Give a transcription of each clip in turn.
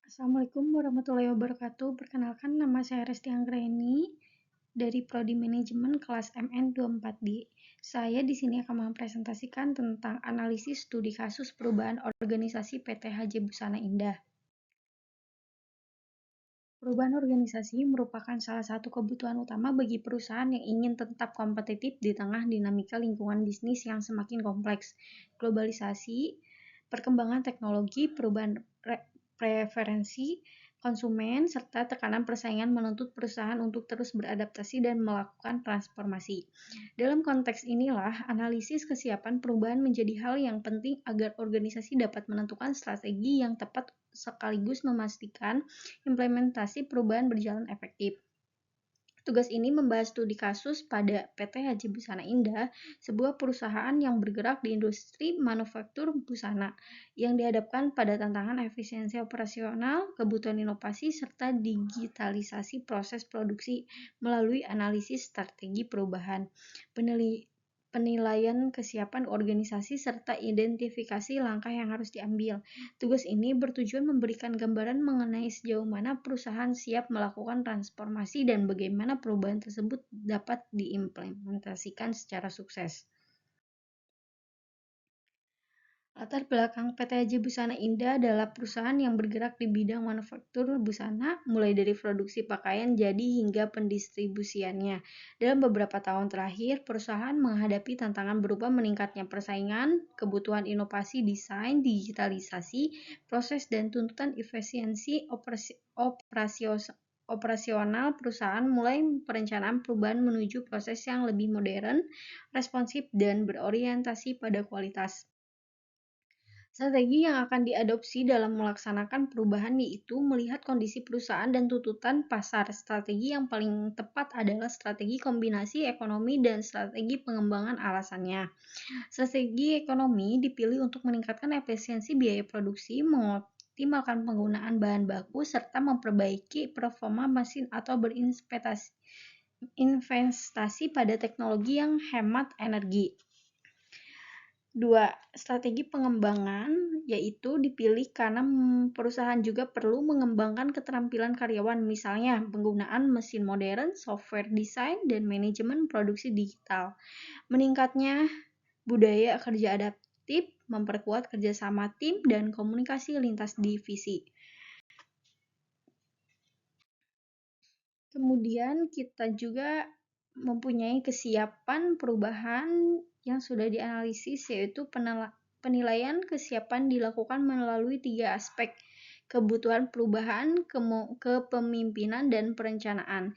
Assalamualaikum warahmatullahi wabarakatuh. Perkenalkan, nama saya Resti Anggraini dari Prodi Manajemen kelas MN24D. Saya di sini akan mempresentasikan tentang analisis studi kasus perubahan organisasi PT HJ Busana Indah. Perubahan organisasi merupakan salah satu kebutuhan utama bagi perusahaan yang ingin tetap kompetitif di tengah dinamika lingkungan bisnis yang semakin kompleks. Globalisasi, perkembangan teknologi, perubahan preferensi konsumen, serta tekanan persaingan menuntut perusahaan untuk terus beradaptasi dan melakukan transformasi. Dalam konteks inilah, analisis kesiapan perubahan menjadi hal yang penting agar organisasi dapat menentukan strategi yang tepat sekaligus memastikan implementasi perubahan berjalan efektif. Tugas ini membahas studi kasus pada PT HJ Busana Indah, sebuah perusahaan yang bergerak di industri manufaktur busana, yang dihadapkan pada tantangan efisiensi operasional, kebutuhan inovasi, serta digitalisasi proses produksi melalui analisis strategi perubahan, penilaian kesiapan organisasi, serta identifikasi langkah yang harus diambil. Tugas ini bertujuan memberikan gambaran mengenai sejauh mana perusahaan siap melakukan transformasi dan bagaimana perubahan tersebut dapat diimplementasikan secara sukses. Latar belakang PT HJ Busana Indah adalah perusahaan yang bergerak di bidang manufaktur busana, mulai dari produksi pakaian jadi hingga pendistribusiannya. Dalam beberapa tahun terakhir, perusahaan menghadapi tantangan berupa meningkatnya persaingan, kebutuhan inovasi desain, digitalisasi, proses dan tuntutan efisiensi operasional perusahaan, mulai perencanaan perubahan menuju proses yang lebih modern, responsif, dan berorientasi pada kualitas. Strategi yang akan diadopsi dalam melaksanakan perubahan yaitu melihat kondisi perusahaan dan tuntutan pasar. Strategi yang paling tepat adalah strategi kombinasi ekonomi dan strategi pengembangan alasannya. Strategi ekonomi dipilih untuk meningkatkan efisiensi biaya produksi, mengoptimalkan penggunaan bahan baku, serta memperbaiki performa mesin atau berinvestasi pada teknologi yang hemat energi. 2. Strategi pengembangan yaitu dipilih karena perusahaan juga perlu mengembangkan keterampilan karyawan, misalnya penggunaan mesin modern, software desain, dan manajemen produksi digital. Meningkatnya budaya kerja adaptif, memperkuat kerjasama tim, dan komunikasi lintas divisi. Kemudian kita juga mempunyai kesiapan perubahan yang sudah dianalisis, yaitu penilaian kesiapan dilakukan melalui 3 aspek: kebutuhan perubahan, kepemimpinan, dan perencanaan.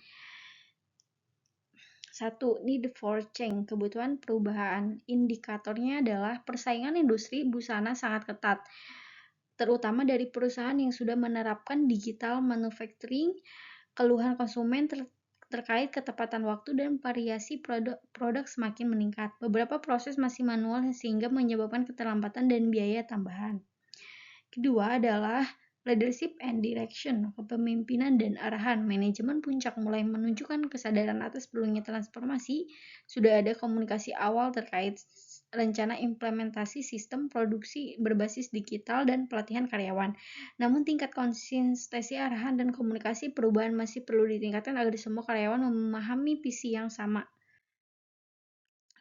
1. Need for change, kebutuhan perubahan. Indikatornya adalah persaingan industri busana sangat ketat, terutama dari perusahaan yang sudah menerapkan digital manufacturing. Keluhan konsumen terkait ketepatan waktu dan variasi produk semakin meningkat. Beberapa proses masih manual sehingga menyebabkan keterlambatan dan biaya tambahan. Kedua adalah leadership and direction, kepemimpinan dan arahan. Manajemen puncak mulai menunjukkan kesadaran atas perlunya transformasi. Sudah ada komunikasi awal terkait rencana implementasi sistem produksi berbasis digital dan pelatihan karyawan. Namun tingkat konsistensi arahan dan komunikasi perubahan masih perlu ditingkatkan agar semua karyawan memahami visi yang sama.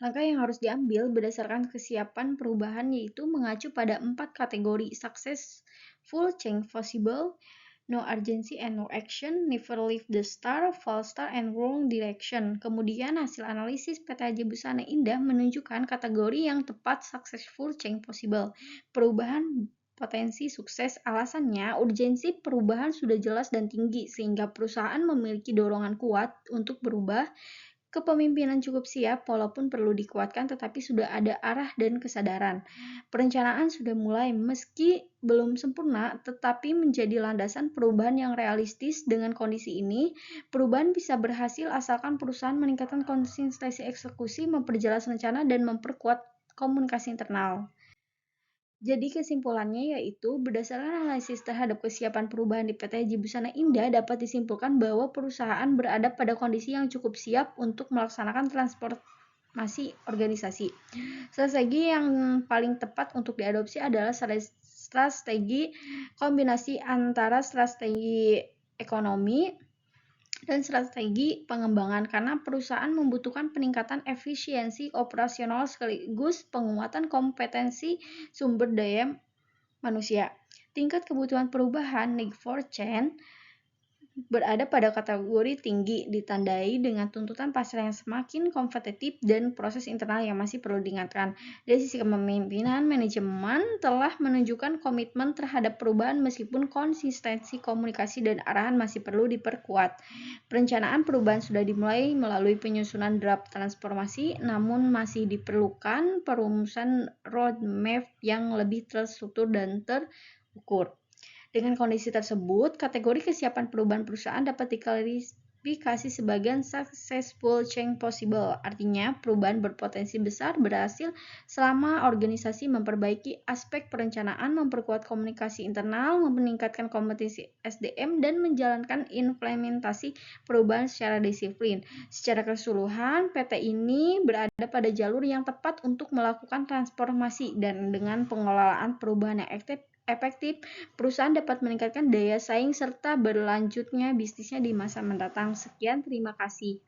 Langkah yang harus diambil berdasarkan kesiapan perubahan yaitu mengacu pada 4 kategori: successful change possible, no urgency and no action, never leave the start, false start, and wrong direction. Kemudian hasil analisis PT HJ Busana Indah menunjukkan kategori yang tepat successful change possible, perubahan potensi sukses. Alasannya, urgensi perubahan sudah jelas dan tinggi sehingga perusahaan memiliki dorongan kuat untuk berubah. Kepemimpinan cukup siap walaupun perlu dikuatkan, tetapi sudah ada arah dan kesadaran. Perencanaan sudah mulai meski belum sempurna, tetapi menjadi landasan perubahan yang realistis. Dengan kondisi ini, perubahan bisa berhasil asalkan perusahaan meningkatkan konsistensi eksekusi, memperjelas rencana, dan memperkuat komunikasi internal. Jadi kesimpulannya yaitu berdasarkan analisis terhadap kesiapan perubahan di PT HJ Busana Indah dapat disimpulkan bahwa perusahaan berada pada kondisi yang cukup siap untuk melaksanakan transformasi organisasi. Strategi yang paling tepat untuk diadopsi adalah strategi kombinasi antara strategi ekonomi dan strategi pengembangan karena perusahaan membutuhkan peningkatan efisiensi operasional sekaligus penguatan kompetensi sumber daya manusia. Tingkat kebutuhan perubahan Need for Change berada pada kategori tinggi, ditandai dengan tuntutan pasar yang semakin kompetitif dan proses internal yang masih perlu diingatkan. Dari sisi kepemimpinan, manajemen telah menunjukkan komitmen terhadap perubahan meskipun konsistensi komunikasi dan arahan masih perlu diperkuat. Perencanaan perubahan sudah dimulai melalui penyusunan draft transformasi, namun masih diperlukan perumusan roadmap yang lebih terstruktur dan terukur. Dengan kondisi tersebut, kategori kesiapan perubahan perusahaan dapat diklasifikasi sebagai successful change possible. Artinya, perubahan berpotensi besar berhasil selama organisasi memperbaiki aspek perencanaan, memperkuat komunikasi internal, meningkatkan kompetensi SDM, dan menjalankan implementasi perubahan secara disiplin. Secara keseluruhan, PT ini berada pada jalur yang tepat untuk melakukan transformasi dan dengan pengelolaan perubahan yang efektif, perusahaan dapat meningkatkan daya saing serta berlanjutnya bisnisnya di masa mendatang. Sekian, terima kasih.